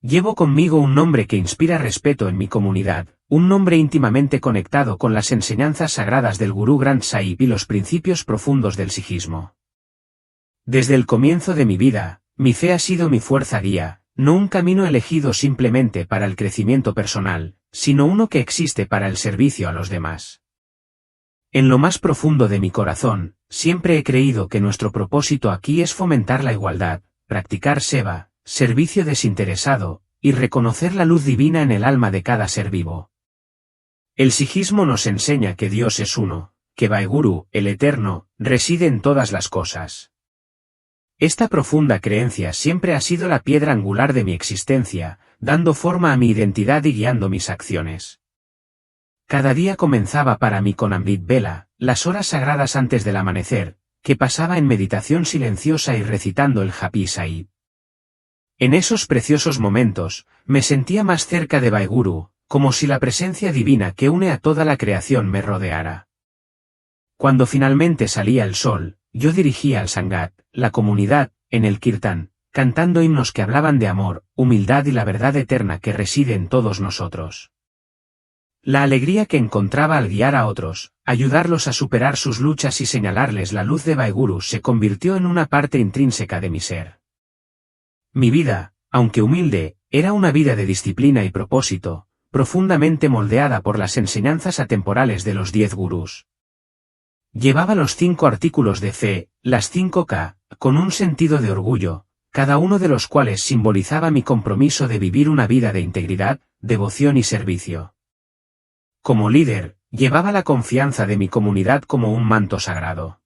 Llevo conmigo un nombre que inspira respeto en mi comunidad, un nombre íntimamente conectado con las enseñanzas sagradas del Gurú Granth Sahib y los principios profundos del sijismo. Desde el comienzo de mi vida, mi fe ha sido mi fuerza guía, no un camino elegido simplemente para el crecimiento personal, sino uno que existe para el servicio a los demás. En lo más profundo de mi corazón, siempre he creído que nuestro propósito aquí es fomentar la igualdad, practicar seva, servicio desinteresado, y reconocer la luz divina en el alma de cada ser vivo. El sijismo nos enseña que Dios es uno, que Vaheguru, el Eterno, reside en todas las cosas. Esta profunda creencia siempre ha sido la piedra angular de mi existencia, dando forma a mi identidad y guiando mis acciones. Cada día comenzaba para mí con Amrit Vela, las horas sagradas antes del amanecer, que pasaba en meditación silenciosa y recitando el Japi Sahib. En esos preciosos momentos, me sentía más cerca de Vaheguru, como si la presencia divina que une a toda la creación me rodeara. Cuando finalmente salía el sol, yo dirigía al Sangat, la comunidad, en el Kirtan, cantando himnos que hablaban de amor, humildad y la verdad eterna que reside en todos nosotros. La alegría que encontraba al guiar a otros, ayudarlos a superar sus luchas y señalarles la luz de Vaheguru se convirtió en una parte intrínseca de mi ser. Mi vida, aunque humilde, era una vida de disciplina y propósito, profundamente moldeada por las enseñanzas atemporales de los 10 gurús. Llevaba los 5 artículos de fe, las 5 K, con un sentido de orgullo, cada uno de los cuales simbolizaba mi compromiso de vivir una vida de integridad, devoción y servicio. Como líder, llevaba la confianza de mi comunidad como un manto sagrado.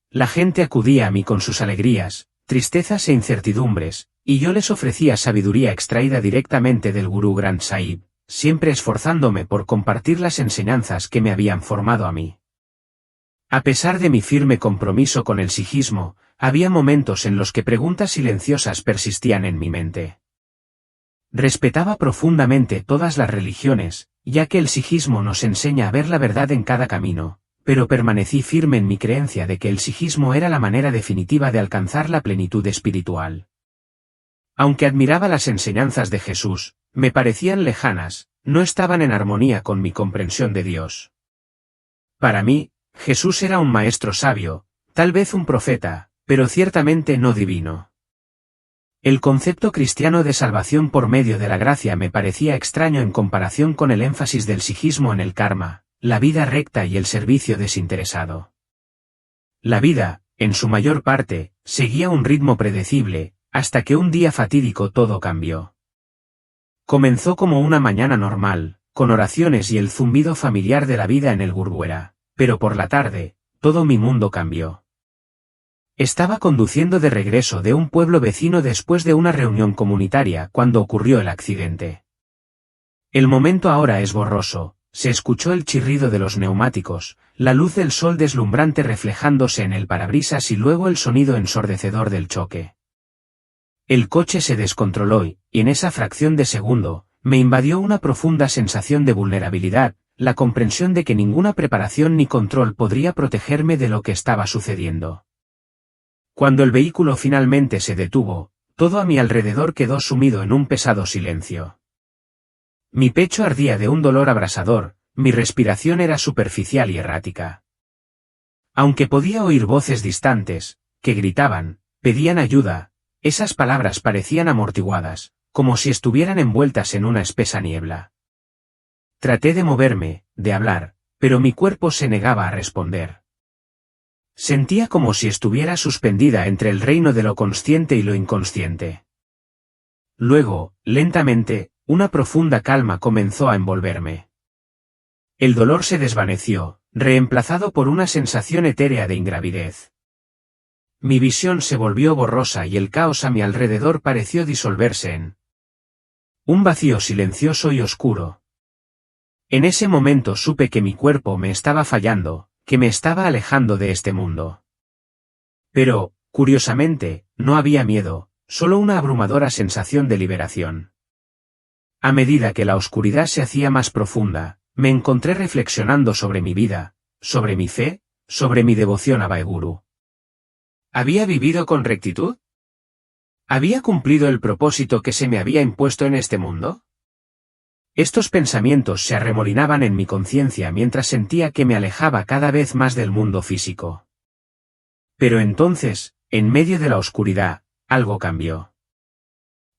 La gente acudía a mí con sus alegrías, tristezas e incertidumbres, y yo les ofrecía sabiduría extraída directamente del Gurú Granth Sahib, siempre esforzándome por compartir las enseñanzas que me habían formado a mí. A pesar de mi firme compromiso con el sijismo, había momentos en los que preguntas silenciosas persistían en mi mente. Respetaba profundamente todas las religiones, ya que el sijismo nos enseña a ver la verdad en cada camino, pero permanecí firme en mi creencia de que el sijismo era la manera definitiva de alcanzar la plenitud espiritual. Aunque admiraba las enseñanzas de Jesús, me parecían lejanas, no estaban en armonía con mi comprensión de Dios. Para mí, Jesús era un maestro sabio, tal vez un profeta, pero ciertamente no divino. El concepto cristiano de salvación por medio de la gracia me parecía extraño en comparación con el énfasis del sijismo en el karma, la vida recta y el servicio desinteresado. La vida, en su mayor parte, seguía un ritmo predecible, hasta que un día fatídico todo cambió. Comenzó como una mañana normal, con oraciones y el zumbido familiar de la vida en el Gurdwara, pero por la tarde, todo mi mundo cambió. Estaba conduciendo de regreso de un pueblo vecino después de una reunión comunitaria cuando ocurrió el accidente. El momento ahora es borroso, se escuchó el chirrido de los neumáticos, la luz del sol deslumbrante reflejándose en el parabrisas y luego el sonido ensordecedor del choque. El coche se descontroló y, en esa fracción de segundo, me invadió una profunda sensación de vulnerabilidad, la comprensión de que ninguna preparación ni control podría protegerme de lo que estaba sucediendo. Cuando el vehículo finalmente se detuvo, todo a mi alrededor quedó sumido en un pesado silencio. Mi pecho ardía de un dolor abrasador, mi respiración era superficial y errática. Aunque podía oír voces distantes, que gritaban, pedían ayuda, esas palabras parecían amortiguadas, como si estuvieran envueltas en una espesa niebla. Traté de moverme, de hablar, pero mi cuerpo se negaba a responder. Sentía como si estuviera suspendida entre el reino de lo consciente y lo inconsciente. Luego, lentamente, una profunda calma comenzó a envolverme. El dolor se desvaneció, reemplazado por una sensación etérea de ingravidez. Mi visión se volvió borrosa y el caos a mi alrededor pareció disolverse en un vacío silencioso y oscuro. En ese momento supe que mi cuerpo me estaba fallando, que me estaba alejando de este mundo. Pero, curiosamente, no había miedo, solo una abrumadora sensación de liberación. A medida que la oscuridad se hacía más profunda, me encontré reflexionando sobre mi vida, sobre mi fe, sobre mi devoción a Vaheguru. ¿Había vivido con rectitud? ¿Había cumplido el propósito que se me había impuesto en este mundo? Estos pensamientos se arremolinaban en mi conciencia mientras sentía que me alejaba cada vez más del mundo físico. Pero entonces, en medio de la oscuridad, algo cambió.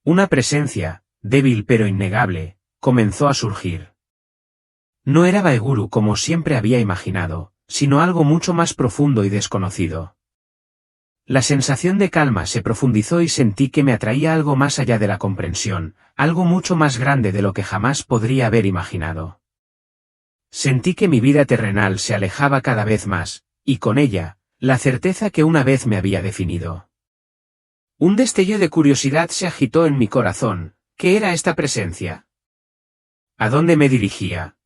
Una presencia, débil pero innegable, comenzó a surgir. No era Waiguru como siempre había imaginado, sino algo mucho más profundo y desconocido. La sensación de calma se profundizó y sentí que me atraía algo más allá de la comprensión, algo mucho más grande de lo que jamás podría haber imaginado. Sentí que mi vida terrenal se alejaba cada vez más, y con ella, la certeza que una vez me había definido. Un destello de curiosidad se agitó en mi corazón. ¿Qué era esta presencia? ¿A dónde me dirigía?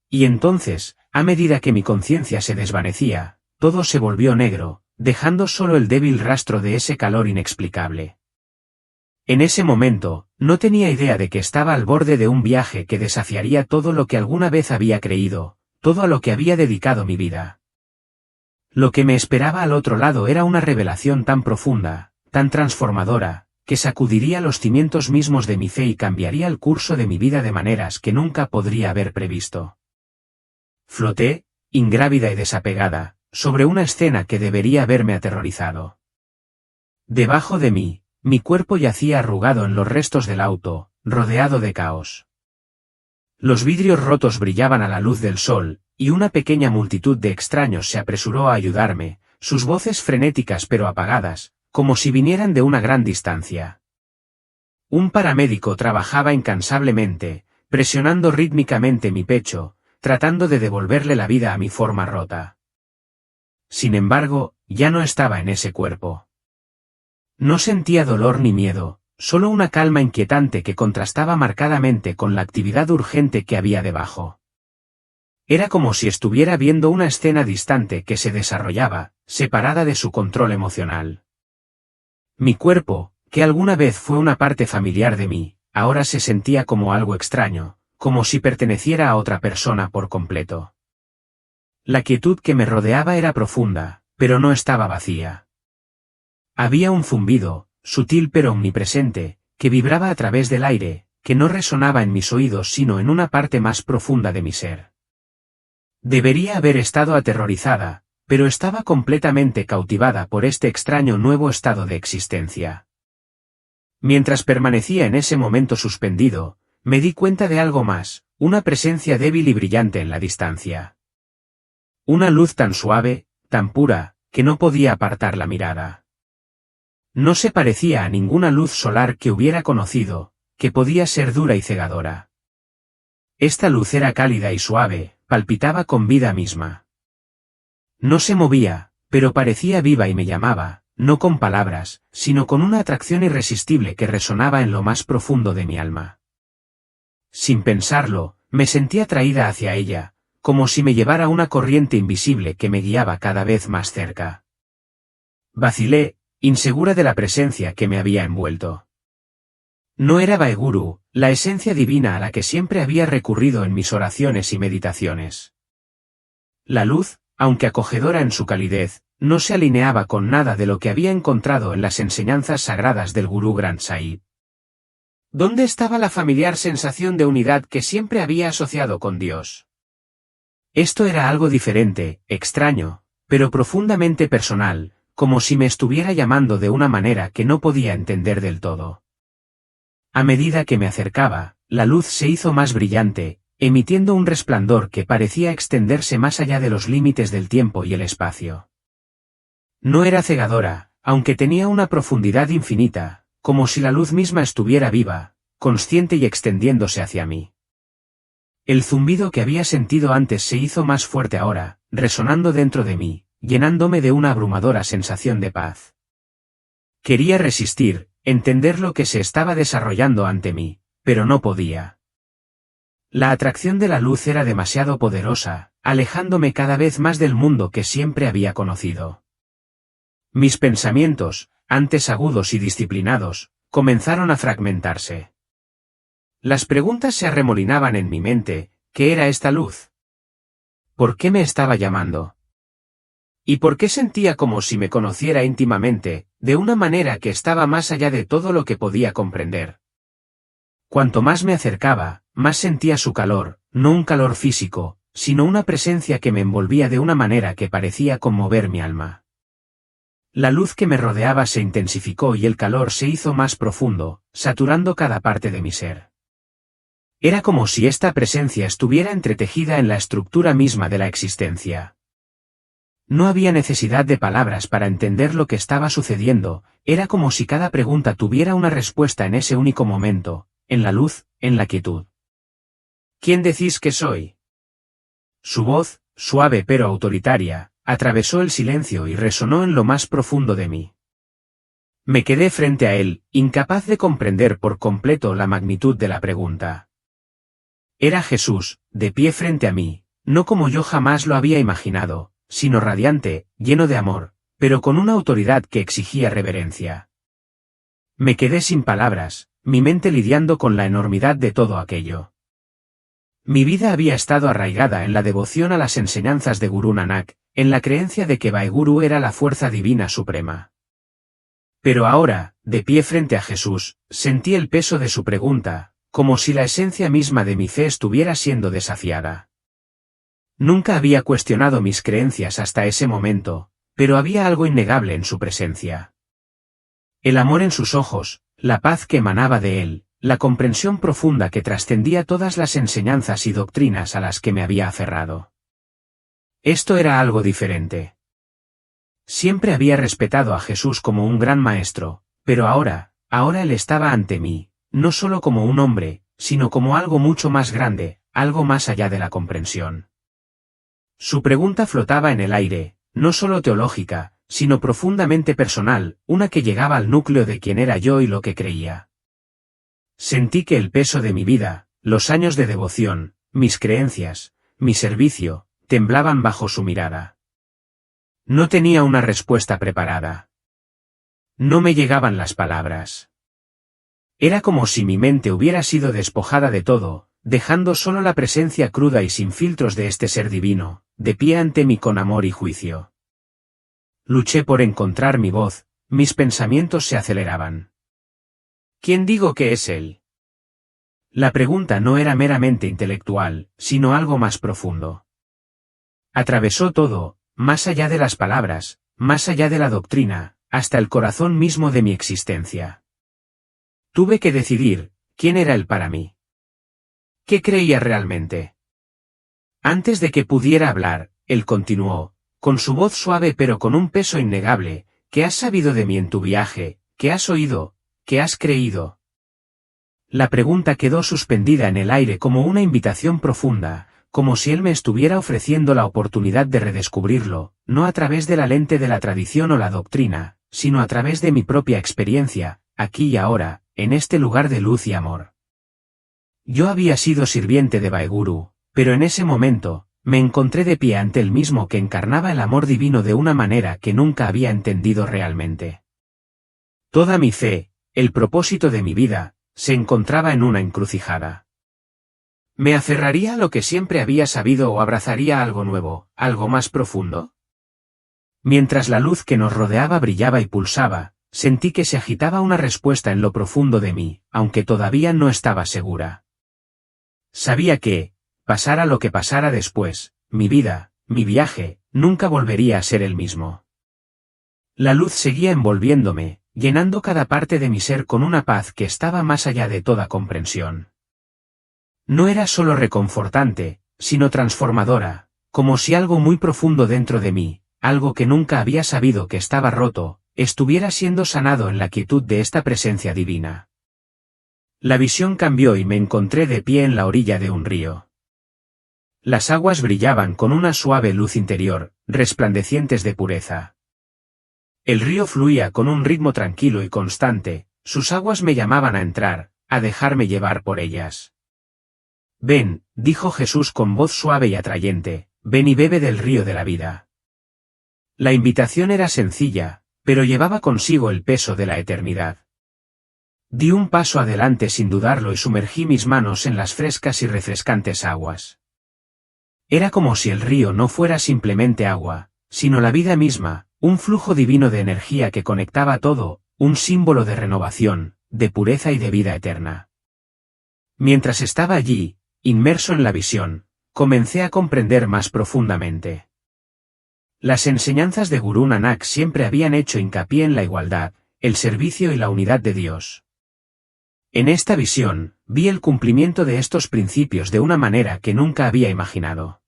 Y entonces, a medida que mi conciencia se desvanecía, todo se volvió negro, dejando solo el débil rastro de ese calor inexplicable. En ese momento, no tenía idea de que estaba al borde de un viaje que desafiaría todo lo que alguna vez había creído, todo a lo que había dedicado mi vida. Lo que me esperaba al otro lado era una revelación tan profunda, tan transformadora, que sacudiría los cimientos mismos de mi fe y cambiaría el curso de mi vida de maneras que nunca podría haber previsto. Floté, ingrávida y desapegada, sobre una escena que debería haberme aterrorizado. Debajo de mí, mi cuerpo yacía arrugado en los restos del auto, rodeado de caos. Los vidrios rotos brillaban a la luz del sol, y una pequeña multitud de extraños se apresuró a ayudarme, sus voces frenéticas pero apagadas, como si vinieran de una gran distancia. Un paramédico trabajaba incansablemente, presionando rítmicamente mi pecho, tratando de devolverle la vida a mi forma rota. Sin embargo, ya no estaba en ese cuerpo. No sentía dolor ni miedo, solo una calma inquietante que contrastaba marcadamente con la actividad urgente que había debajo. Era como si estuviera viendo una escena distante que se desarrollaba, separada de su control emocional. Mi cuerpo, que alguna vez fue una parte familiar de mí, ahora se sentía como algo extraño, como si perteneciera a otra persona por completo. La quietud que me rodeaba era profunda, pero no estaba vacía. Había un zumbido, sutil pero omnipresente, que vibraba a través del aire, que no resonaba en mis oídos sino en una parte más profunda de mi ser. Debería haber estado aterrorizada, pero estaba completamente cautivada por este extraño nuevo estado de existencia. Mientras permanecía en ese momento suspendido, me di cuenta de algo más, una presencia débil y brillante en la distancia. Una luz tan suave, tan pura, que no podía apartar la mirada. No se parecía a ninguna luz solar que hubiera conocido, que podía ser dura y cegadora. Esta luz era cálida y suave, palpitaba con vida misma. No se movía, pero parecía viva y me llamaba, no con palabras, sino con una atracción irresistible que resonaba en lo más profundo de mi alma. Sin pensarlo, me sentí atraída hacia ella, como si me llevara una corriente invisible que me guiaba cada vez más cerca. Vacilé, insegura de la presencia que me había envuelto. No era Waiguru, la esencia divina a la que siempre había recurrido en mis oraciones y meditaciones. La luz, aunque acogedora en su calidez, no se alineaba con nada de lo que había encontrado en las enseñanzas sagradas del Gurú Granth Sahib. ¿Dónde estaba la familiar sensación de unidad que siempre había asociado con Dios? Esto era algo diferente, extraño, pero profundamente personal, como si me estuviera llamando de una manera que no podía entender del todo. A medida que me acercaba, la luz se hizo más brillante, emitiendo un resplandor que parecía extenderse más allá de los límites del tiempo y el espacio. No era cegadora, aunque tenía una profundidad infinita, como si la luz misma estuviera viva, consciente y extendiéndose hacia mí. El zumbido que había sentido antes se hizo más fuerte ahora, resonando dentro de mí, llenándome de una abrumadora sensación de paz. Quería resistir, entender lo que se estaba desarrollando ante mí, pero no podía. La atracción de la luz era demasiado poderosa, alejándome cada vez más del mundo que siempre había conocido. Mis pensamientos, antes agudos y disciplinados, comenzaron a fragmentarse. Las preguntas se arremolinaban en mi mente. ¿Qué era esta luz? ¿Por qué me estaba llamando? ¿Y por qué sentía como si me conociera íntimamente, de una manera que estaba más allá de todo lo que podía comprender? Cuanto más me acercaba, más sentía su calor, no un calor físico, sino una presencia que me envolvía de una manera que parecía conmover mi alma. La luz que me rodeaba se intensificó y el calor se hizo más profundo, saturando cada parte de mi ser. Era como si esta presencia estuviera entretejida en la estructura misma de la existencia. No había necesidad de palabras para entender lo que estaba sucediendo, era como si cada pregunta tuviera una respuesta en ese único momento, en la luz, en la quietud. ¿Quién decís que soy? Su voz, suave pero autoritaria, atravesó el silencio y resonó en lo más profundo de mí. Me quedé frente a él, incapaz de comprender por completo la magnitud de la pregunta. Era Jesús, de pie frente a mí, no como yo jamás lo había imaginado, sino radiante, lleno de amor, pero con una autoridad que exigía reverencia. Me quedé sin palabras, mi mente lidiando con la enormidad de todo aquello. Mi vida había estado arraigada en la devoción a las enseñanzas de Gurú Nanak, en la creencia de que Vaheguru era la fuerza divina suprema. Pero ahora, de pie frente a Jesús, sentí el peso de su pregunta, como si la esencia misma de mi fe estuviera siendo desafiada. Nunca había cuestionado mis creencias hasta ese momento, pero había algo innegable en su presencia. El amor en sus ojos, la paz que emanaba de él, la comprensión profunda que trascendía todas las enseñanzas y doctrinas a las que me había aferrado. Esto era algo diferente. Siempre había respetado a Jesús como un gran maestro, pero ahora él estaba ante mí, no solo como un hombre, sino como algo mucho más grande, algo más allá de la comprensión. Su pregunta flotaba en el aire, no solo teológica, sino profundamente personal, una que llegaba al núcleo de quién era yo y lo que creía. Sentí que el peso de mi vida, los años de devoción, mis creencias, mi servicio, temblaban bajo su mirada. No tenía una respuesta preparada. No me llegaban las palabras. Era como si mi mente hubiera sido despojada de todo, dejando solo la presencia cruda y sin filtros de este ser divino, de pie ante mí con amor y juicio. Luché por encontrar mi voz, mis pensamientos se aceleraban. ¿Quién digo que es él? La pregunta no era meramente intelectual, sino algo más profundo. Atravesó todo, más allá de las palabras, más allá de la doctrina, hasta el corazón mismo de mi existencia. Tuve que decidir, ¿quién era él para mí? ¿Qué creía realmente? Antes de que pudiera hablar, él continuó, con su voz suave pero con un peso innegable, ¿qué has sabido de mí en tu viaje? ¿Qué has oído? ¿Qué has creído? La pregunta quedó suspendida en el aire como una invitación profunda, como si él me estuviera ofreciendo la oportunidad de redescubrirlo, no a través de la lente de la tradición o la doctrina, sino a través de mi propia experiencia, aquí y ahora, en este lugar de luz y amor. Yo había sido sirviente de Vaheguru, pero en ese momento, me encontré de pie ante el mismo que encarnaba el amor divino de una manera que nunca había entendido realmente. Toda mi fe, el propósito de mi vida, se encontraba en una encrucijada. ¿Me aferraría a lo que siempre había sabido o abrazaría algo nuevo, algo más profundo? Mientras la luz que nos rodeaba brillaba y pulsaba, sentí que se agitaba una respuesta en lo profundo de mí, aunque todavía no estaba segura. Sabía que, pasara lo que pasara después, mi vida, mi viaje, nunca volvería a ser el mismo. La luz seguía envolviéndome, llenando cada parte de mi ser con una paz que estaba más allá de toda comprensión. No era solo reconfortante, sino transformadora, como si algo muy profundo dentro de mí, algo que nunca había sabido que estaba roto, estuviera siendo sanado en la quietud de esta presencia divina. La visión cambió y me encontré de pie en la orilla de un río. Las aguas brillaban con una suave luz interior, resplandecientes de pureza. El río fluía con un ritmo tranquilo y constante, sus aguas me llamaban a entrar, a dejarme llevar por ellas. Ven, dijo Jesús con voz suave y atrayente, ven y bebe del río de la vida. La invitación era sencilla, pero llevaba consigo el peso de la eternidad. Di un paso adelante sin dudarlo y sumergí mis manos en las frescas y refrescantes aguas. Era como si el río no fuera simplemente agua, sino la vida misma, un flujo divino de energía que conectaba todo, un símbolo de renovación, de pureza y de vida eterna. Mientras estaba allí, inmerso en la visión, comencé a comprender más profundamente. Las enseñanzas de Gurú Nanak siempre habían hecho hincapié en la igualdad, el servicio y la unidad de Dios. En esta visión, vi el cumplimiento de estos principios de una manera que nunca había imaginado.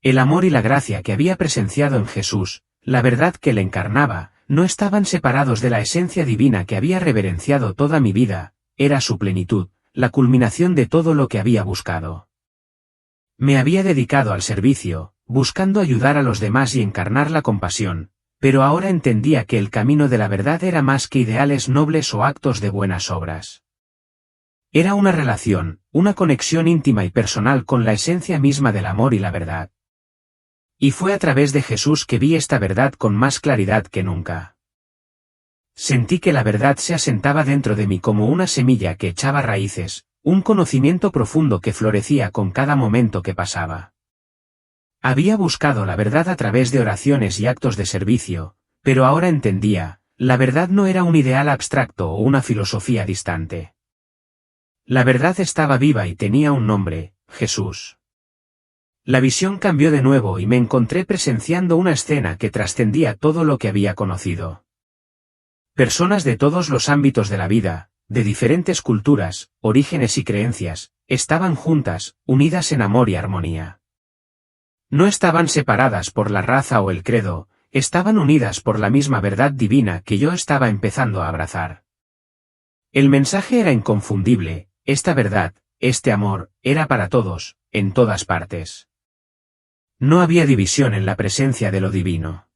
El amor y la gracia que había presenciado en Jesús, la verdad que le encarnaba, no estaban separados de la esencia divina que había reverenciado toda mi vida, era su plenitud, la culminación de todo lo que había buscado. Me había dedicado al servicio, buscando ayudar a los demás y encarnar la compasión, pero ahora entendía que el camino de la verdad era más que ideales nobles o actos de buenas obras. Era una relación, una conexión íntima y personal con la esencia misma del amor y la verdad. Y fue a través de Jesús que vi esta verdad con más claridad que nunca. Sentí que la verdad se asentaba dentro de mí como una semilla que echaba raíces, un conocimiento profundo que florecía con cada momento que pasaba. Había buscado la verdad a través de oraciones y actos de servicio, pero ahora entendía, la verdad no era un ideal abstracto o una filosofía distante. La verdad estaba viva y tenía un nombre, Jesús. La visión cambió de nuevo y me encontré presenciando una escena que trascendía todo lo que había conocido. Personas de todos los ámbitos de la vida, de diferentes culturas, orígenes y creencias, estaban juntas, unidas en amor y armonía. No estaban separadas por la raza o el credo, estaban unidas por la misma verdad divina que yo estaba empezando a abrazar. El mensaje era inconfundible, esta verdad, este amor, era para todos, en todas partes. No había división en la presencia de lo divino.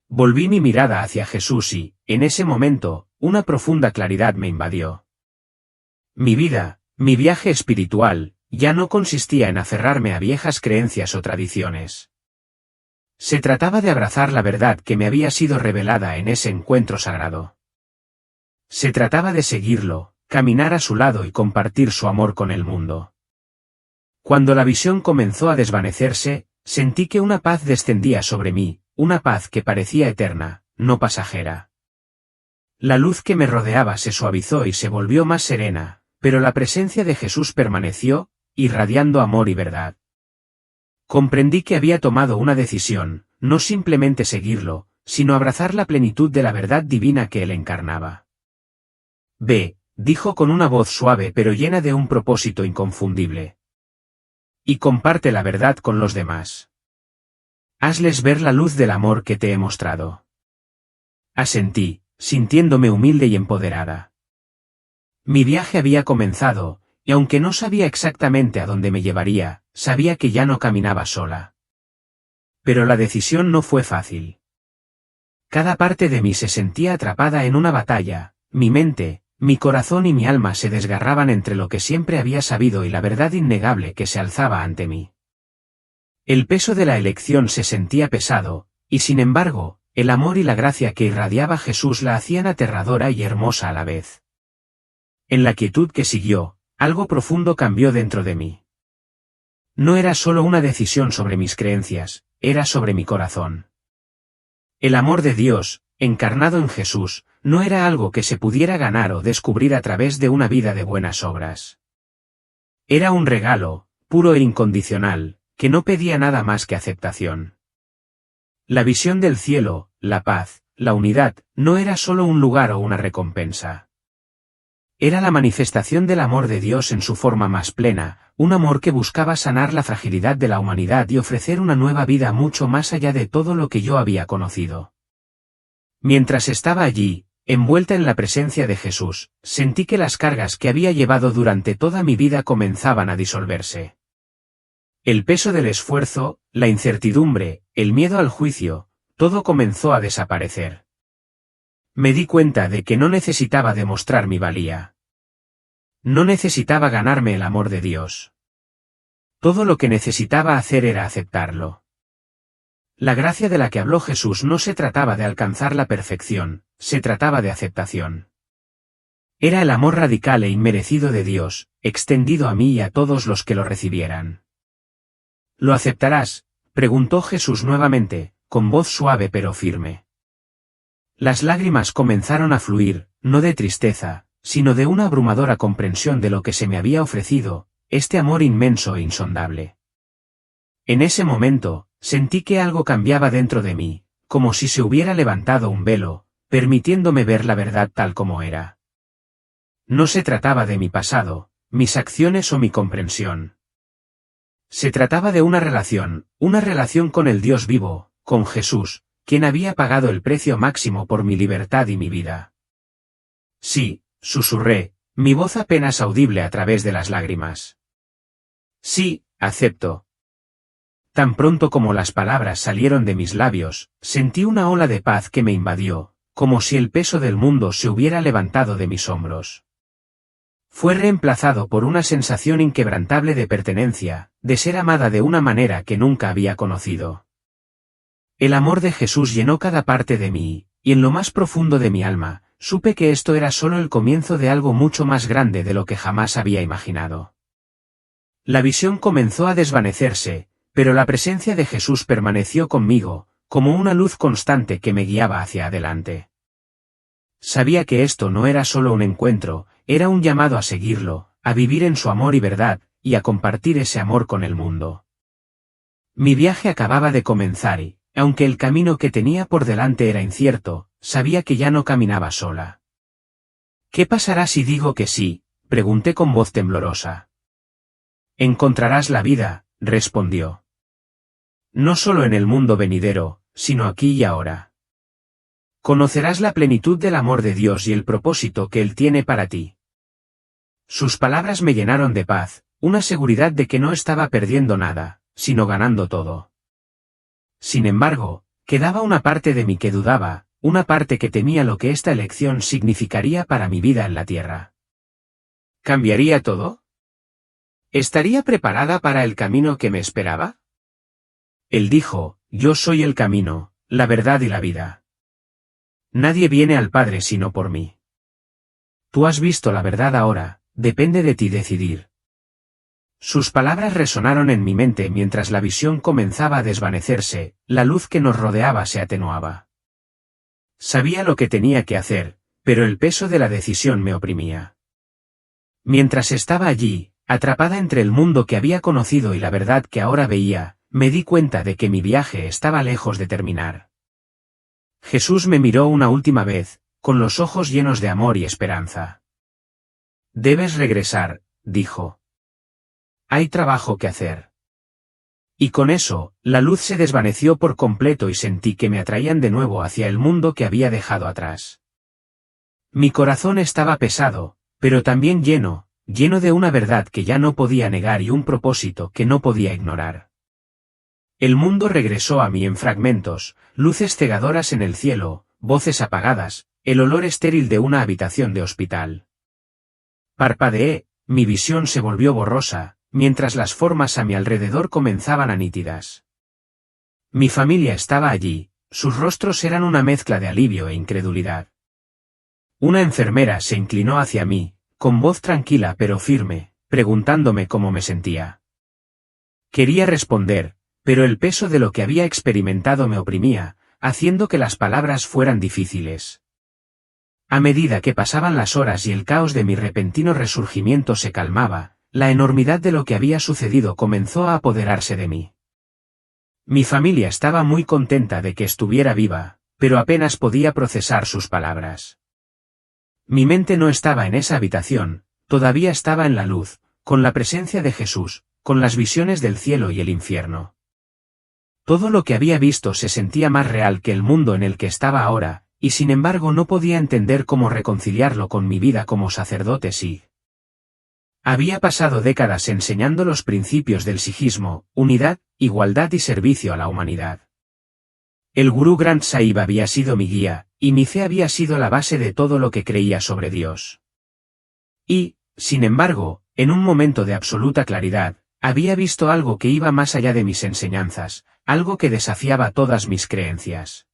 Volví mi mirada hacia Jesús y, en ese momento, una profunda claridad me invadió. Mi vida, mi viaje espiritual, ya no consistía en aferrarme a viejas creencias o tradiciones. Se trataba de abrazar la verdad que me había sido revelada en ese encuentro sagrado. Se trataba de seguirlo, caminar a su lado y compartir su amor con el mundo. Cuando la visión comenzó a desvanecerse, sentí que una paz descendía sobre mí, una paz que parecía eterna, no pasajera. La luz que me rodeaba se suavizó y se volvió más serena, pero la presencia de Jesús permaneció, irradiando amor y verdad. Comprendí que había tomado una decisión, no simplemente seguirlo, sino abrazar la plenitud de la verdad divina que él encarnaba. Ve, dijo con una voz suave pero llena de un propósito inconfundible. Y comparte la verdad con los demás. Hazles ver la luz del amor que te he mostrado. Asentí, sintiéndome humilde y empoderada. Mi viaje había comenzado, y aunque no sabía exactamente a dónde me llevaría, sabía que ya no caminaba sola. Pero la decisión no fue fácil. Cada parte de mí se sentía atrapada en una batalla, mi mente, mi corazón y mi alma se desgarraban entre lo que siempre había sabido y la verdad innegable que se alzaba ante mí. El peso de la elección se sentía pesado, y sin embargo, el amor y la gracia que irradiaba Jesús la hacían aterradora y hermosa a la vez. En la quietud que siguió, algo profundo cambió dentro de mí. No era solo una decisión sobre mis creencias, era sobre mi corazón. El amor de Dios, encarnado en Jesús, no era algo que se pudiera ganar o descubrir a través de una vida de buenas obras. Era un regalo, puro e incondicional, que no pedía nada más que aceptación. La visión del cielo, la paz, la unidad, no era solo un lugar o una recompensa. Era la manifestación del amor de Dios en su forma más plena, un amor que buscaba sanar la fragilidad de la humanidad y ofrecer una nueva vida mucho más allá de todo lo que yo había conocido. Mientras estaba allí, envuelta en la presencia de Jesús, sentí que las cargas que había llevado durante toda mi vida comenzaban a disolverse. El peso del esfuerzo, la incertidumbre, el miedo al juicio, todo comenzó a desaparecer. Me di cuenta de que no necesitaba demostrar mi valía. No necesitaba ganarme el amor de Dios. Todo lo que necesitaba hacer era aceptarlo. La gracia de la que habló Jesús no se trataba de alcanzar la perfección, se trataba de aceptación. Era el amor radical e inmerecido de Dios, extendido a mí y a todos los que lo recibieran. Lo aceptarás, preguntó Jesús nuevamente, con voz suave pero firme. Las lágrimas comenzaron a fluir, no de tristeza, sino de una abrumadora comprensión de lo que se me había ofrecido, este amor inmenso e insondable. En ese momento, sentí que algo cambiaba dentro de mí, como si se hubiera levantado un velo, permitiéndome ver la verdad tal como era. No se trataba de mi pasado, mis acciones o mi comprensión. Se trataba de una relación con el Dios vivo, con Jesús, quien había pagado el precio máximo por mi libertad y mi vida. Sí, susurré, mi voz apenas audible a través de las lágrimas. Sí, acepto. Tan pronto como las palabras salieron de mis labios, sentí una ola de paz que me invadió, como si el peso del mundo se hubiera levantado de mis hombros. Fue reemplazado por una sensación inquebrantable de pertenencia, de ser amada de una manera que nunca había conocido. El amor de Jesús llenó cada parte de mí, y en lo más profundo de mi alma, supe que esto era solo el comienzo de algo mucho más grande de lo que jamás había imaginado. La visión comenzó a desvanecerse, pero la presencia de Jesús permaneció conmigo, como una luz constante que me guiaba hacia adelante. Sabía que esto no era solo un encuentro, era un llamado a seguirlo, a vivir en su amor y verdad, y a compartir ese amor con el mundo. Mi viaje acababa de comenzar y, aunque el camino que tenía por delante era incierto, sabía que ya no caminaba sola. ¿Qué pasará si digo que sí?, pregunté con voz temblorosa. Encontrarás la vida, respondió. No solo en el mundo venidero, sino aquí y ahora. Conocerás la plenitud del amor de Dios y el propósito que Él tiene para ti. Sus palabras me llenaron de paz, una seguridad de que no estaba perdiendo nada, sino ganando todo. Sin embargo, quedaba una parte de mí que dudaba, una parte que temía lo que esta elección significaría para mi vida en la tierra. ¿Cambiaría todo? ¿Estaría preparada para el camino que me esperaba? Él dijo, yo soy el camino, la verdad y la vida. Nadie viene al Padre sino por mí. Tú has visto la verdad ahora, depende de ti decidir. Sus palabras resonaron en mi mente mientras la visión comenzaba a desvanecerse, la luz que nos rodeaba se atenuaba. Sabía lo que tenía que hacer, pero el peso de la decisión me oprimía. Mientras estaba allí, atrapada entre el mundo que había conocido y la verdad que ahora veía, me di cuenta de que mi viaje estaba lejos de terminar. Jesús me miró una última vez, con los ojos llenos de amor y esperanza. Debes regresar, dijo. Hay trabajo que hacer. Y con eso, la luz se desvaneció por completo y sentí que me atraían de nuevo hacia el mundo que había dejado atrás. Mi corazón estaba pesado, pero también lleno de una verdad que ya no podía negar y un propósito que no podía ignorar. El mundo regresó a mí en fragmentos, luces cegadoras en el cielo, voces apagadas, el olor estéril de una habitación de hospital. Parpadeé, mi visión se volvió borrosa, mientras las formas a mi alrededor comenzaban a nítidas. Mi familia estaba allí, sus rostros eran una mezcla de alivio e incredulidad. Una enfermera se inclinó hacia mí, con voz tranquila pero firme, preguntándome cómo me sentía. Quería responder, pero el peso de lo que había experimentado me oprimía, haciendo que las palabras fueran difíciles. A medida que pasaban las horas y el caos de mi repentino resurgimiento se calmaba, la enormidad de lo que había sucedido comenzó a apoderarse de mí. Mi familia estaba muy contenta de que estuviera viva, pero apenas podía procesar sus palabras. Mi mente no estaba en esa habitación, todavía estaba en la luz, con la presencia de Jesús, con las visiones del cielo y el infierno. Todo lo que había visto se sentía más real que el mundo en el que estaba ahora, y sin embargo no podía entender cómo reconciliarlo con mi vida como sacerdote Sikh. Había pasado décadas enseñando los principios del sijismo, unidad, igualdad y servicio a la humanidad. El Gurú Granth Sahib había sido mi guía, y mi fe había sido la base de todo lo que creía sobre Dios. Y, sin embargo, en un momento de absoluta claridad, había visto algo que iba más allá de mis enseñanzas, algo que desafiaba todas mis creencias.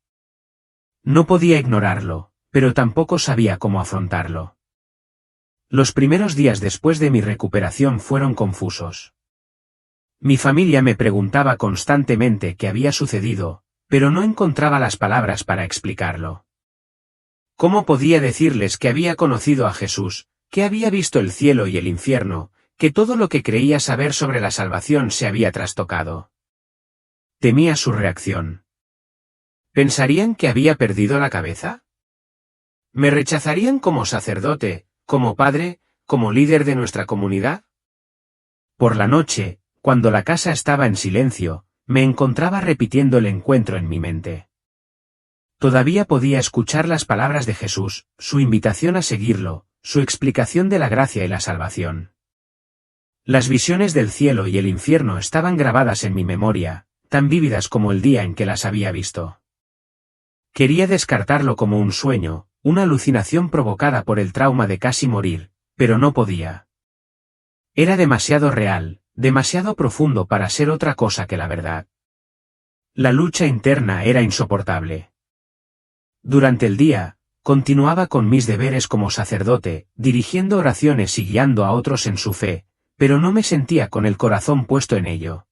No podía ignorarlo, pero tampoco sabía cómo afrontarlo. Los primeros días después de mi recuperación fueron confusos. Mi familia me preguntaba constantemente qué había sucedido, pero no encontraba las palabras para explicarlo. ¿Cómo podía decirles que había conocido a Jesús, que había visto el cielo y el infierno, que todo lo que creía saber sobre la salvación se había trastocado? Temía su reacción. ¿Pensarían que había perdido la cabeza? ¿Me rechazarían como sacerdote, como padre, como líder de nuestra comunidad? Por la noche, cuando la casa estaba en silencio, me encontraba repitiendo el encuentro en mi mente. Todavía podía escuchar las palabras de Jesús, su invitación a seguirlo, su explicación de la gracia y la salvación. Las visiones del cielo y el infierno estaban grabadas en mi memoria, tan vívidas como el día en que las había visto. Quería descartarlo como un sueño, una alucinación provocada por el trauma de casi morir, pero no podía. Era demasiado real, demasiado profundo para ser otra cosa que la verdad. La lucha interna era insoportable. Durante el día, continuaba con mis deberes como sacerdote, dirigiendo oraciones y guiando a otros en su fe, pero no me sentía con el corazón puesto en ello.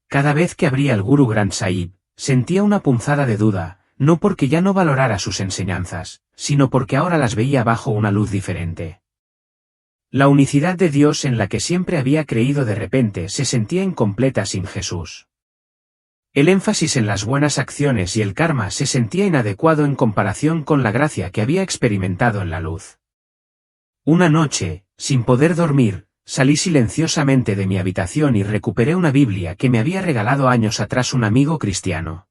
Cada vez que abría el Guru Granth Sahib, sentía una punzada de duda, no porque ya no valorara sus enseñanzas, sino porque ahora las veía bajo una luz diferente. La unicidad de Dios en la que siempre había creído de repente se sentía incompleta sin Jesús. El énfasis en las buenas acciones y el karma se sentía inadecuado en comparación con la gracia que había experimentado en la luz. Una noche, sin poder dormir, salí silenciosamente de mi habitación y recuperé una Biblia que me había regalado años atrás un amigo cristiano.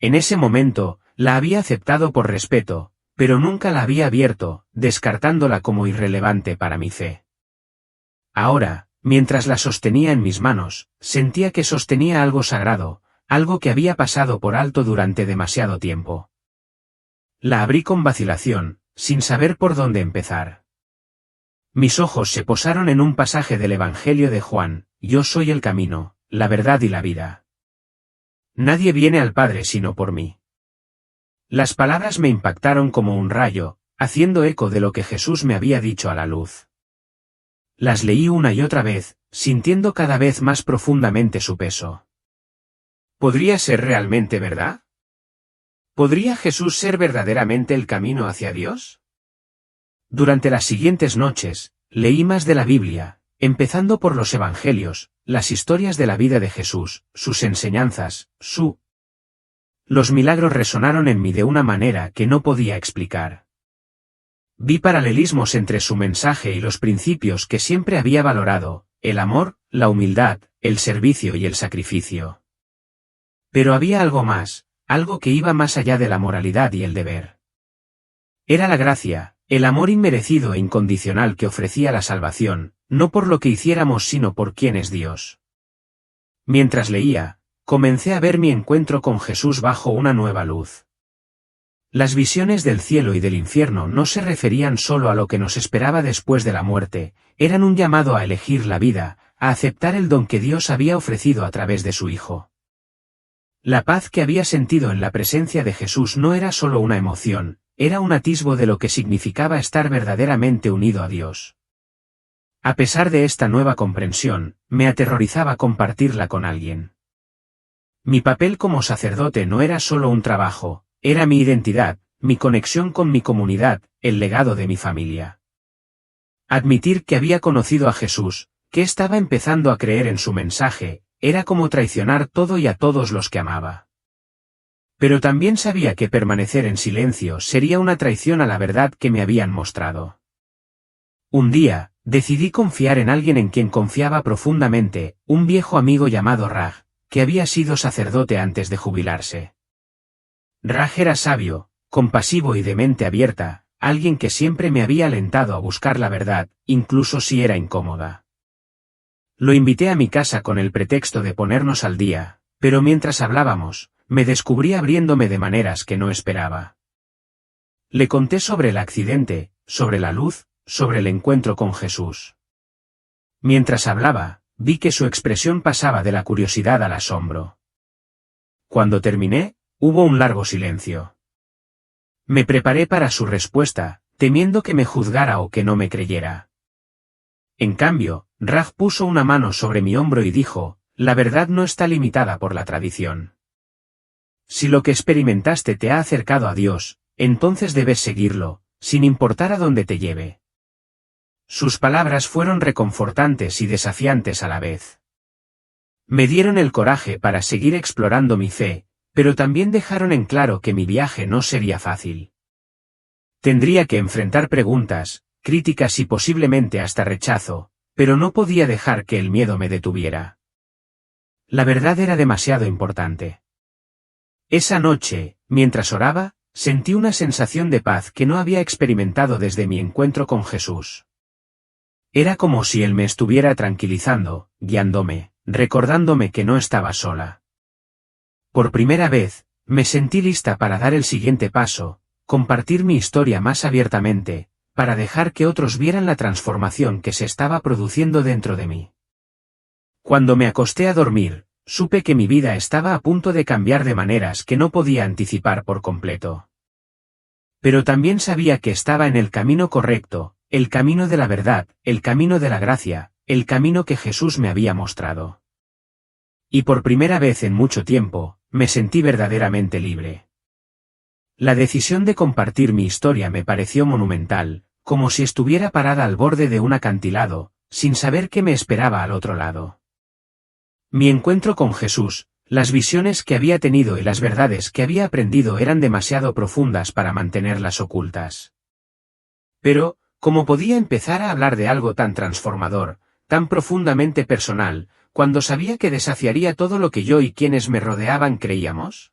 En ese momento, la había aceptado por respeto, pero nunca la había abierto, descartándola como irrelevante para mi fe. Ahora, mientras la sostenía en mis manos, sentía que sostenía algo sagrado, algo que había pasado por alto durante demasiado tiempo. La abrí con vacilación, sin saber por dónde empezar. Mis ojos se posaron en un pasaje del Evangelio de Juan: yo soy el camino, la verdad y la vida. Nadie viene al Padre sino por mí. Las palabras me impactaron como un rayo, haciendo eco de lo que Jesús me había dicho a la luz. Las leí una y otra vez, sintiendo cada vez más profundamente su peso. ¿Podría ser realmente verdad? ¿Podría Jesús ser verdaderamente el camino hacia Dios? Durante las siguientes noches, leí más de la Biblia, empezando por los Evangelios, las historias de la vida de Jesús, sus enseñanzas, Los milagros resonaron en mí de una manera que no podía explicar. Vi paralelismos entre su mensaje y los principios que siempre había valorado: el amor, la humildad, el servicio y el sacrificio. Pero había algo más, algo que iba más allá de la moralidad y el deber. Era la gracia, el amor inmerecido e incondicional que ofrecía la salvación, no por lo que hiciéramos sino por quién es Dios. Mientras leía, comencé a ver mi encuentro con Jesús bajo una nueva luz. Las visiones del cielo y del infierno no se referían solo a lo que nos esperaba después de la muerte, eran un llamado a elegir la vida, a aceptar el don que Dios había ofrecido a través de su Hijo. La paz que había sentido en la presencia de Jesús no era solo una emoción, era un atisbo de lo que significaba estar verdaderamente unido a Dios. A pesar de esta nueva comprensión, me aterrorizaba compartirla con alguien. Mi papel como sacerdote no era solo un trabajo, era mi identidad, mi conexión con mi comunidad, el legado de mi familia. Admitir que había conocido a Jesús, que estaba empezando a creer en su mensaje, era como traicionar todo y a todos los que amaba. Pero también sabía que permanecer en silencio sería una traición a la verdad que me habían mostrado. Un día, decidí confiar en alguien en quien confiaba profundamente, un viejo amigo llamado Raj, que había sido sacerdote antes de jubilarse. Raj era sabio, compasivo y de mente abierta, alguien que siempre me había alentado a buscar la verdad, incluso si era incómoda. Lo invité a mi casa con el pretexto de ponernos al día, pero mientras hablábamos, me descubrí abriéndome de maneras que no esperaba. Le conté sobre el accidente, sobre la luz, sobre el encuentro con Jesús. Mientras hablaba, vi que su expresión pasaba de la curiosidad al asombro. Cuando terminé, hubo un largo silencio. Me preparé para su respuesta, temiendo que me juzgara o que no me creyera. En cambio, Raj puso una mano sobre mi hombro y dijo, la verdad no está limitada por la tradición. Si lo que experimentaste te ha acercado a Dios, entonces debes seguirlo, sin importar a dónde te lleve. Sus palabras fueron reconfortantes y desafiantes a la vez. Me dieron el coraje para seguir explorando mi fe, pero también dejaron en claro que mi viaje no sería fácil. Tendría que enfrentar preguntas, críticas y posiblemente hasta rechazo, pero no podía dejar que el miedo me detuviera. La verdad era demasiado importante. Esa noche, mientras oraba, sentí una sensación de paz que no había experimentado desde mi encuentro con Jesús. Era como si Él me estuviera tranquilizando, guiándome, recordándome que no estaba sola. Por primera vez, me sentí lista para dar el siguiente paso, compartir mi historia más abiertamente, para dejar que otros vieran la transformación que se estaba produciendo dentro de mí. Cuando me acosté a dormir, supe que mi vida estaba a punto de cambiar de maneras que no podía anticipar por completo. Pero también sabía que estaba en el camino correcto, el camino de la verdad, el camino de la gracia, el camino que Jesús me había mostrado. Y por primera vez en mucho tiempo, me sentí verdaderamente libre. La decisión de compartir mi historia me pareció monumental, como si estuviera parada al borde de un acantilado, sin saber qué me esperaba al otro lado. Mi encuentro con Jesús, las visiones que había tenido y las verdades que había aprendido eran demasiado profundas para mantenerlas ocultas. Pero, ¿cómo podía empezar a hablar de algo tan transformador, tan profundamente personal, cuando sabía que desafiaría todo lo que yo y quienes me rodeaban creíamos?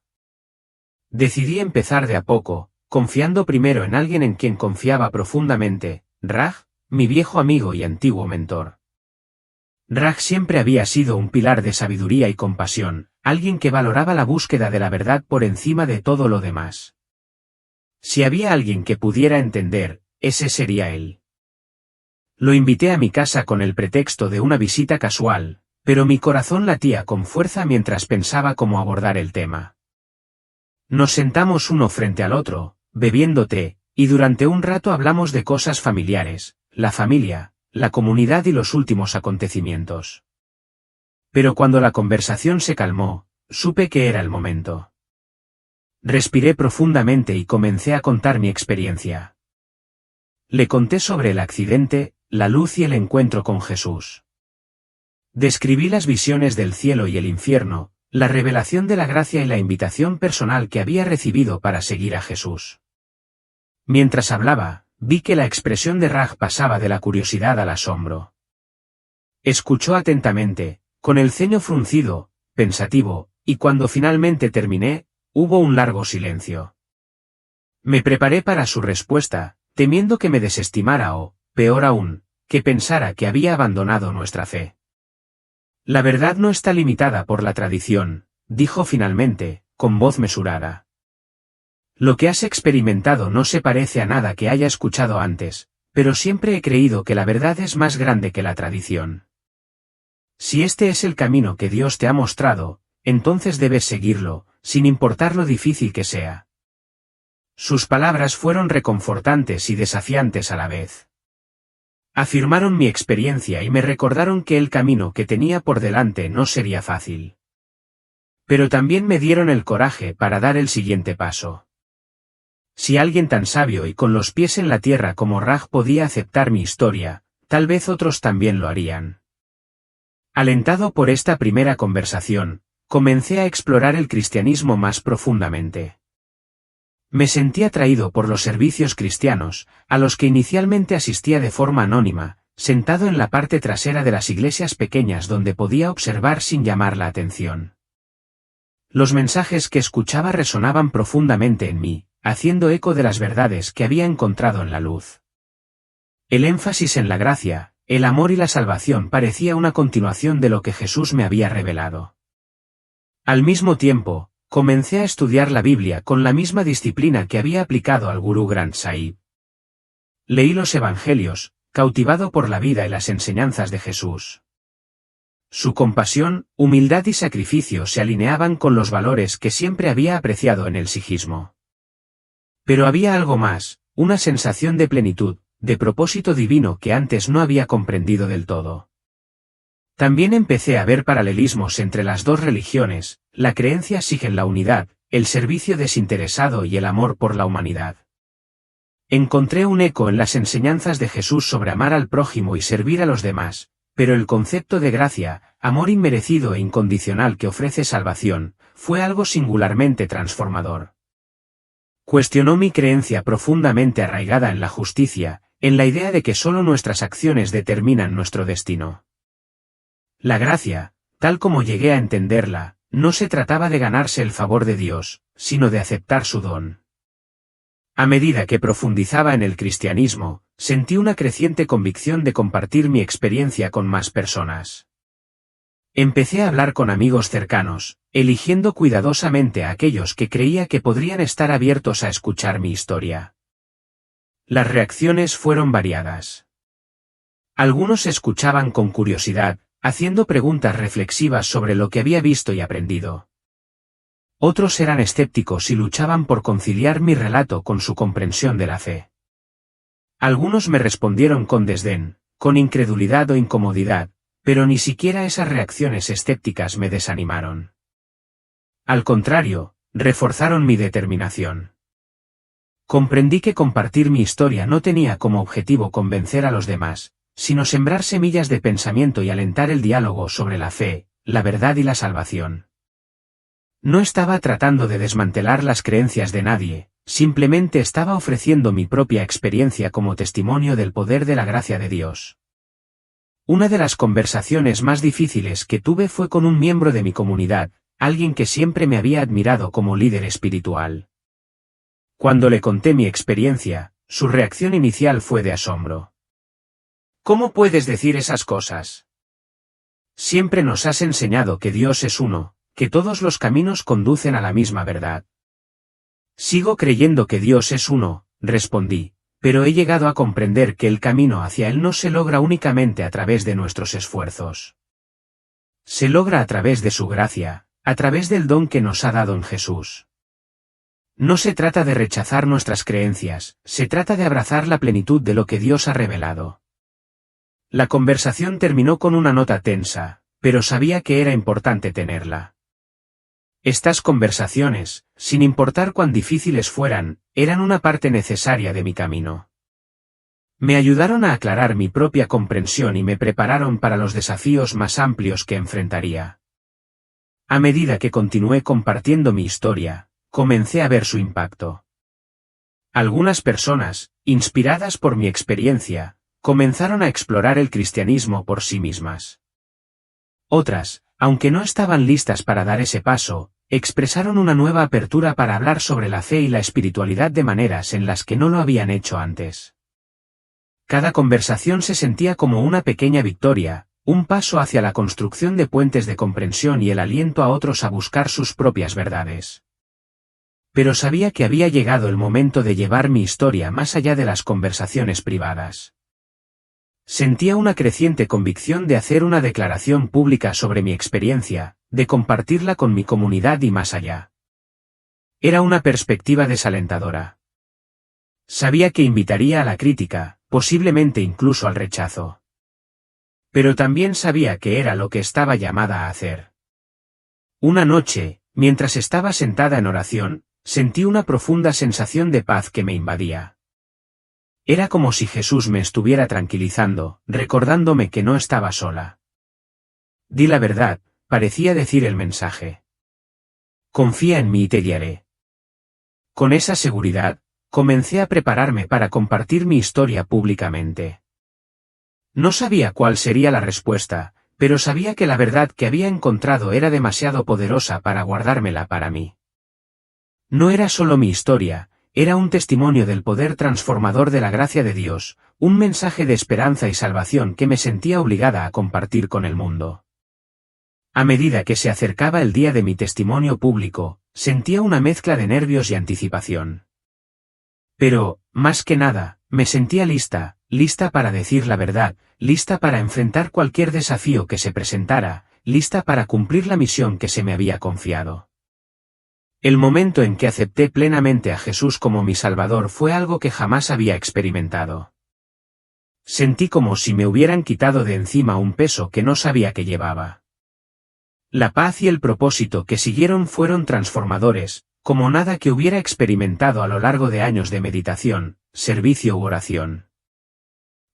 Decidí empezar de a poco, confiando primero en alguien en quien confiaba profundamente, Raj, mi viejo amigo y antiguo mentor. Raj siempre había sido un pilar de sabiduría y compasión, alguien que valoraba la búsqueda de la verdad por encima de todo lo demás. Si había alguien que pudiera entender, ese sería él. Lo invité a mi casa con el pretexto de una visita casual, pero mi corazón latía con fuerza mientras pensaba cómo abordar el tema. Nos sentamos uno frente al otro, bebiendo té, y durante un rato hablamos de cosas familiares, la familia, la comunidad y los últimos acontecimientos. Pero cuando la conversación se calmó, supe que era el momento. Respiré profundamente y comencé a contar mi experiencia. Le conté sobre el accidente, la luz y el encuentro con Jesús. Describí las visiones del cielo y el infierno, la revelación de la gracia y la invitación personal que había recibido para seguir a Jesús. Mientras hablaba, vi que la expresión de Raj pasaba de la curiosidad al asombro. Escuchó atentamente, con el ceño fruncido, pensativo, y cuando finalmente terminé, hubo un largo silencio. Me preparé para su respuesta, temiendo que me desestimara o, peor aún, que pensara que había abandonado nuestra fe. La verdad no está limitada por la tradición, dijo finalmente, con voz mesurada. Lo que has experimentado no se parece a nada que haya escuchado antes, pero siempre he creído que la verdad es más grande que la tradición. Si este es el camino que Dios te ha mostrado, entonces debes seguirlo, sin importar lo difícil que sea. Sus palabras fueron reconfortantes y desafiantes a la vez. Afirmaron mi experiencia y me recordaron que el camino que tenía por delante no sería fácil. Pero también me dieron el coraje para dar el siguiente paso. Si alguien tan sabio y con los pies en la tierra como Raj podía aceptar mi historia, tal vez otros también lo harían. Alentado por esta primera conversación, comencé a explorar el cristianismo más profundamente. Me sentí atraído por los servicios cristianos, a los que inicialmente asistía de forma anónima, sentado en la parte trasera de las iglesias pequeñas donde podía observar sin llamar la atención. Los mensajes que escuchaba resonaban profundamente en mí, haciendo eco de las verdades que había encontrado en la luz. El énfasis en la gracia, el amor y la salvación parecía una continuación de lo que Jesús me había revelado. Al mismo tiempo, comencé a estudiar la Biblia con la misma disciplina que había aplicado al Gurú Granth Sahib. Leí los Evangelios, cautivado por la vida y las enseñanzas de Jesús. Su compasión, humildad y sacrificio se alineaban con los valores que siempre había apreciado en el sijismo. Pero había algo más, una sensación de plenitud, de propósito divino que antes no había comprendido del todo. También empecé a ver paralelismos entre las dos religiones. La creencia sigue en la unidad, el servicio desinteresado y el amor por la humanidad. Encontré un eco en las enseñanzas de Jesús sobre amar al prójimo y servir a los demás, pero el concepto de gracia, amor inmerecido e incondicional que ofrece salvación, fue algo singularmente transformador. Cuestionó mi creencia profundamente arraigada en la justicia, en la idea de que solo nuestras acciones determinan nuestro destino. La gracia, tal como llegué a entenderla, no se trataba de ganarse el favor de Dios, sino de aceptar su don. A medida que profundizaba en el cristianismo, sentí una creciente convicción de compartir mi experiencia con más personas. Empecé a hablar con amigos cercanos, eligiendo cuidadosamente a aquellos que creía que podrían estar abiertos a escuchar mi historia. Las reacciones fueron variadas. Algunos escuchaban con curiosidad, haciendo preguntas reflexivas sobre lo que había visto y aprendido. Otros eran escépticos y luchaban por conciliar mi relato con su comprensión de la fe. Algunos me respondieron con desdén, con incredulidad o incomodidad, pero ni siquiera esas reacciones escépticas me desanimaron. Al contrario, reforzaron mi determinación. Comprendí que compartir mi historia no tenía como objetivo convencer a los demás, sino sembrar semillas de pensamiento y alentar el diálogo sobre la fe, la verdad y la salvación. No estaba tratando de desmantelar las creencias de nadie, simplemente estaba ofreciendo mi propia experiencia como testimonio del poder de la gracia de Dios. Una de las conversaciones más difíciles que tuve fue con un miembro de mi comunidad, alguien que siempre me había admirado como líder espiritual. Cuando le conté mi experiencia, su reacción inicial fue de asombro. ¿Cómo puedes decir esas cosas? Siempre nos has enseñado que Dios es uno, que todos los caminos conducen a la misma verdad. Sigo creyendo que Dios es uno, respondí, pero he llegado a comprender que el camino hacia Él no se logra únicamente a través de nuestros esfuerzos. Se logra a través de su gracia, a través del don que nos ha dado en Jesús. No se trata de rechazar nuestras creencias, se trata de abrazar la plenitud de lo que Dios ha revelado. La conversación terminó con una nota tensa, pero sabía que era importante tenerla. Estas conversaciones, sin importar cuán difíciles fueran, eran una parte necesaria de mi camino. Me ayudaron a aclarar mi propia comprensión y me prepararon para los desafíos más amplios que enfrentaría. A medida que continué compartiendo mi historia, comencé a ver su impacto. Algunas personas, inspiradas por mi experiencia, comenzaron a explorar el cristianismo por sí mismas. Otras, aunque no estaban listas para dar ese paso, expresaron una nueva apertura para hablar sobre la fe y la espiritualidad de maneras en las que no lo habían hecho antes. Cada conversación se sentía como una pequeña victoria, un paso hacia la construcción de puentes de comprensión y el aliento a otros a buscar sus propias verdades. Pero sabía que había llegado el momento de llevar mi historia más allá de las conversaciones privadas. Sentía una creciente convicción de hacer una declaración pública sobre mi experiencia, de compartirla con mi comunidad y más allá. Era una perspectiva desalentadora. Sabía que invitaría a la crítica, posiblemente incluso al rechazo. Pero también sabía que era lo que estaba llamada a hacer. Una noche, mientras estaba sentada en oración, sentí una profunda sensación de paz que me invadía. Era como si Jesús me estuviera tranquilizando, recordándome que no estaba sola. Di la verdad, parecía decir el mensaje. Confía en mí y te guiaré. Con esa seguridad, comencé a prepararme para compartir mi historia públicamente. No sabía cuál sería la respuesta, pero sabía que la verdad que había encontrado era demasiado poderosa para guardármela para mí. No era solo mi historia, era un testimonio del poder transformador de la gracia de Dios, un mensaje de esperanza y salvación que me sentía obligada a compartir con el mundo. A medida que se acercaba el día de mi testimonio público, sentía una mezcla de nervios y anticipación. Pero, más que nada, me sentía lista para decir la verdad, lista para enfrentar cualquier desafío que se presentara, lista para cumplir la misión que se me había confiado. El momento en que acepté plenamente a Jesús como mi Salvador fue algo que jamás había experimentado. Sentí como si me hubieran quitado de encima un peso que no sabía que llevaba. La paz y el propósito que siguieron fueron transformadores, como nada que hubiera experimentado a lo largo de años de meditación, servicio u oración.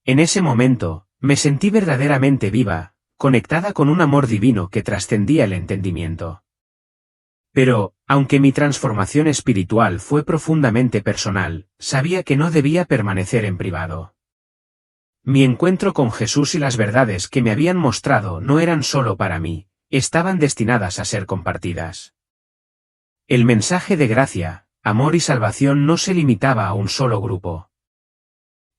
En ese momento, me sentí verdaderamente viva, conectada con un amor divino que trascendía el entendimiento. Pero, aunque mi transformación espiritual fue profundamente personal, sabía que no debía permanecer en privado. Mi encuentro con Jesús y las verdades que me habían mostrado no eran solo para mí, estaban destinadas a ser compartidas. El mensaje de gracia, amor y salvación no se limitaba a un solo grupo.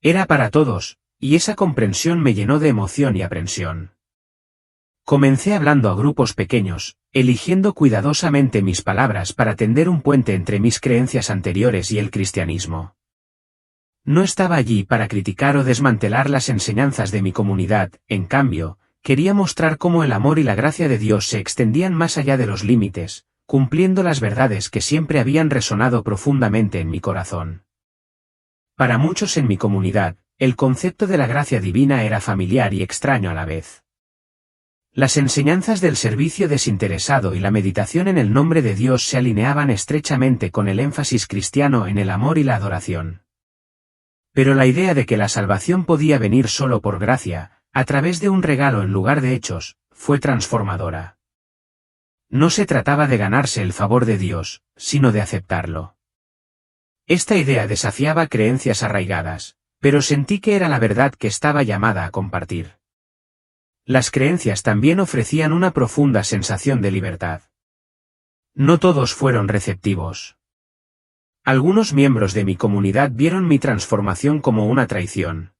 Era para todos, y esa comprensión me llenó de emoción y aprensión. Comencé hablando a grupos pequeños, eligiendo cuidadosamente mis palabras para tender un puente entre mis creencias anteriores y el cristianismo. No estaba allí para criticar o desmantelar las enseñanzas de mi comunidad, en cambio, quería mostrar cómo el amor y la gracia de Dios se extendían más allá de los límites, cumpliendo las verdades que siempre habían resonado profundamente en mi corazón. Para muchos en mi comunidad, el concepto de la gracia divina era familiar y extraño a la vez. Las enseñanzas del servicio desinteresado y la meditación en el nombre de Dios se alineaban estrechamente con el énfasis cristiano en el amor y la adoración. Pero la idea de que la salvación podía venir solo por gracia, a través de un regalo en lugar de hechos, fue transformadora. No se trataba de ganarse el favor de Dios, sino de aceptarlo. Esta idea desafiaba creencias arraigadas, pero sentí que era la verdad que estaba llamada a compartir. Las creencias también ofrecían una profunda sensación de libertad. No todos fueron receptivos. Algunos miembros de mi comunidad vieron mi transformación como una traición.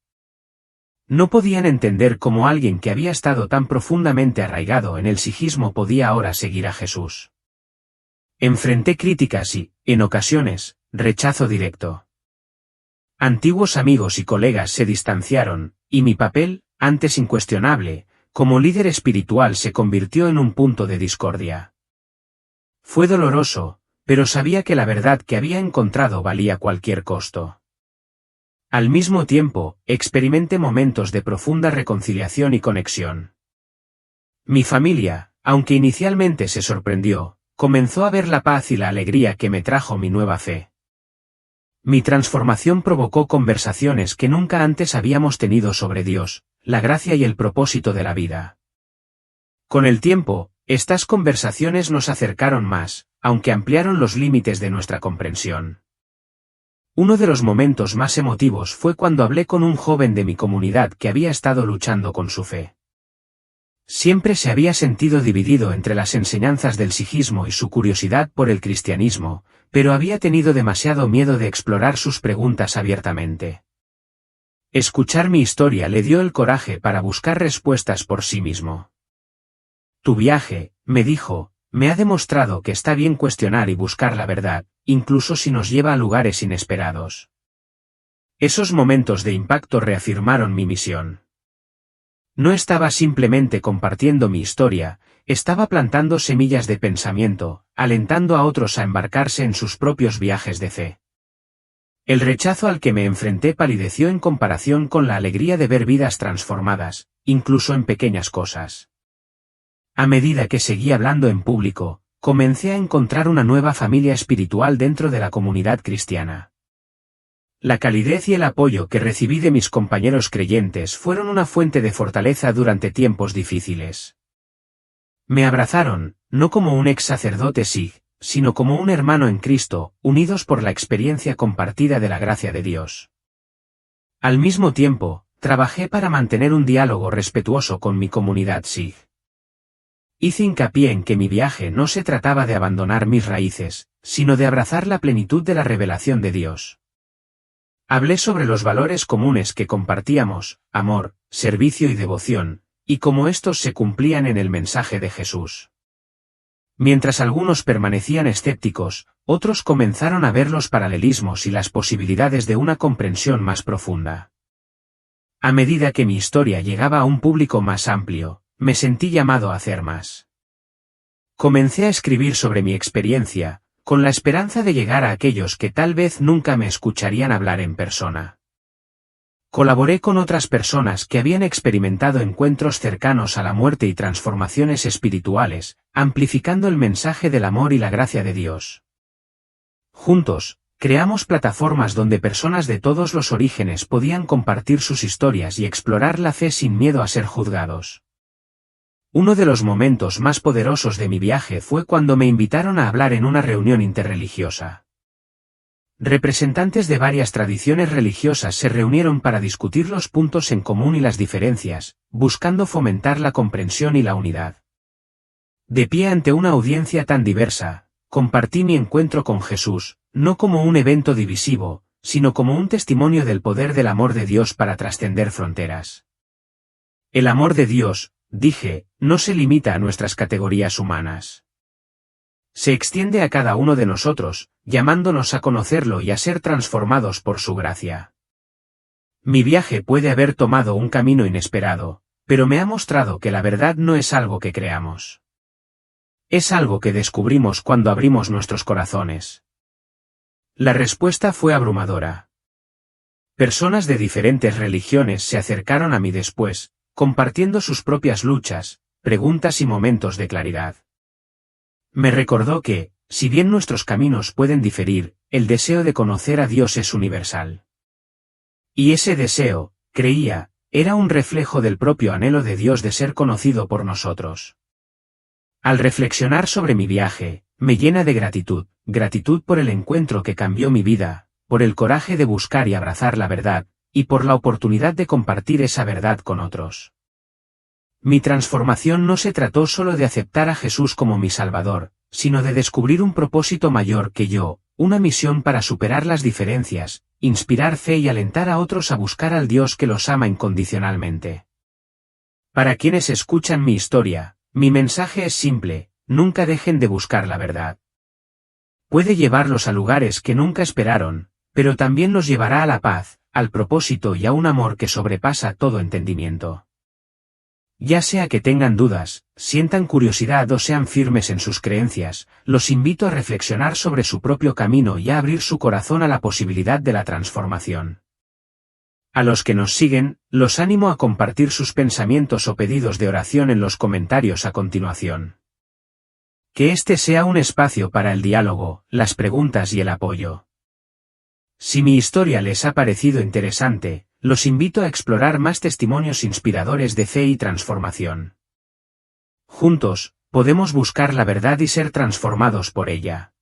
No podían entender cómo alguien que había estado tan profundamente arraigado en el sijismo podía ahora seguir a Jesús. Enfrenté críticas y, en ocasiones, rechazo directo. Antiguos amigos y colegas se distanciaron, y mi papel, antes incuestionable, como líder espiritual se convirtió en un punto de discordia. Fue doloroso, pero sabía que la verdad que había encontrado valía cualquier costo. Al mismo tiempo, experimenté momentos de profunda reconciliación y conexión. Mi familia, aunque inicialmente se sorprendió, comenzó a ver la paz y la alegría que me trajo mi nueva fe. Mi transformación provocó conversaciones que nunca antes habíamos tenido sobre Dios, la gracia y el propósito de la vida. Con el tiempo, estas conversaciones nos acercaron más, aunque ampliaron los límites de nuestra comprensión. Uno de los momentos más emotivos fue cuando hablé con un joven de mi comunidad que había estado luchando con su fe. Siempre se había sentido dividido entre las enseñanzas del sijismo y su curiosidad por el cristianismo, pero había tenido demasiado miedo de explorar sus preguntas abiertamente. Escuchar mi historia le dio el coraje para buscar respuestas por sí mismo. Tu viaje, me dijo, me ha demostrado que está bien cuestionar y buscar la verdad, incluso si nos lleva a lugares inesperados. Esos momentos de impacto reafirmaron mi misión. No estaba simplemente compartiendo mi historia, estaba plantando semillas de pensamiento, alentando a otros a embarcarse en sus propios viajes de fe. El rechazo al que me enfrenté palideció en comparación con la alegría de ver vidas transformadas, incluso en pequeñas cosas. A medida que seguí hablando en público, comencé a encontrar una nueva familia espiritual dentro de la comunidad cristiana. La calidez y el apoyo que recibí de mis compañeros creyentes fueron una fuente de fortaleza durante tiempos difíciles. Me abrazaron, no como un ex sacerdote Sikh, sino como un hermano en Cristo, unidos por la experiencia compartida de la gracia de Dios. Al mismo tiempo, trabajé para mantener un diálogo respetuoso con mi comunidad Sikh. Hice hincapié en que mi viaje no se trataba de abandonar mis raíces, sino de abrazar la plenitud de la revelación de Dios. Hablé sobre los valores comunes que compartíamos, amor, servicio y devoción, y cómo estos se cumplían en el mensaje de Jesús. Mientras algunos permanecían escépticos, otros comenzaron a ver los paralelismos y las posibilidades de una comprensión más profunda. A medida que mi historia llegaba a un público más amplio, me sentí llamado a hacer más. Comencé a escribir sobre mi experiencia, con la esperanza de llegar a aquellos que tal vez nunca me escucharían hablar en persona. Colaboré con otras personas que habían experimentado encuentros cercanos a la muerte y transformaciones espirituales, amplificando el mensaje del amor y la gracia de Dios. Juntos, creamos plataformas donde personas de todos los orígenes podían compartir sus historias y explorar la fe sin miedo a ser juzgados. Uno de los momentos más poderosos de mi viaje fue cuando me invitaron a hablar en una reunión interreligiosa. Representantes de varias tradiciones religiosas se reunieron para discutir los puntos en común y las diferencias, buscando fomentar la comprensión y la unidad. De pie ante una audiencia tan diversa, compartí mi encuentro con Jesús, no como un evento divisivo, sino como un testimonio del poder del amor de Dios para trascender fronteras. El amor de Dios, dije, no se limita a nuestras categorías humanas. Se extiende a cada uno de nosotros, llamándonos a conocerlo y a ser transformados por su gracia. Mi viaje puede haber tomado un camino inesperado, pero me ha mostrado que la verdad no es algo que creamos. Es algo que descubrimos cuando abrimos nuestros corazones. La respuesta fue abrumadora. Personas de diferentes religiones se acercaron a mí después, compartiendo sus propias luchas, preguntas y momentos de claridad. Me recordó que, si bien nuestros caminos pueden diferir, el deseo de conocer a Dios es universal. Y ese deseo, creía, era un reflejo del propio anhelo de Dios de ser conocido por nosotros. Al reflexionar sobre mi viaje, me llena de gratitud por el encuentro que cambió mi vida, por el coraje de buscar y abrazar la verdad, y por la oportunidad de compartir esa verdad con otros. Mi transformación no se trató solo de aceptar a Jesús como mi Salvador, sino de descubrir un propósito mayor que yo, una misión para superar las diferencias, inspirar fe y alentar a otros a buscar al Dios que los ama incondicionalmente. Para quienes escuchan mi historia, mi mensaje es simple: nunca dejen de buscar la verdad. Puede llevarlos a lugares que nunca esperaron, pero también los llevará a la paz, al propósito y a un amor que sobrepasa todo entendimiento. Ya sea que tengan dudas, sientan curiosidad o sean firmes en sus creencias, los invito a reflexionar sobre su propio camino y a abrir su corazón a la posibilidad de la transformación. A los que nos siguen, los animo a compartir sus pensamientos o pedidos de oración en los comentarios a continuación. Que este sea un espacio para el diálogo, las preguntas y el apoyo. Si mi historia les ha parecido interesante, los invito a explorar más testimonios inspiradores de fe y transformación. Juntos, podemos buscar la verdad y ser transformados por ella.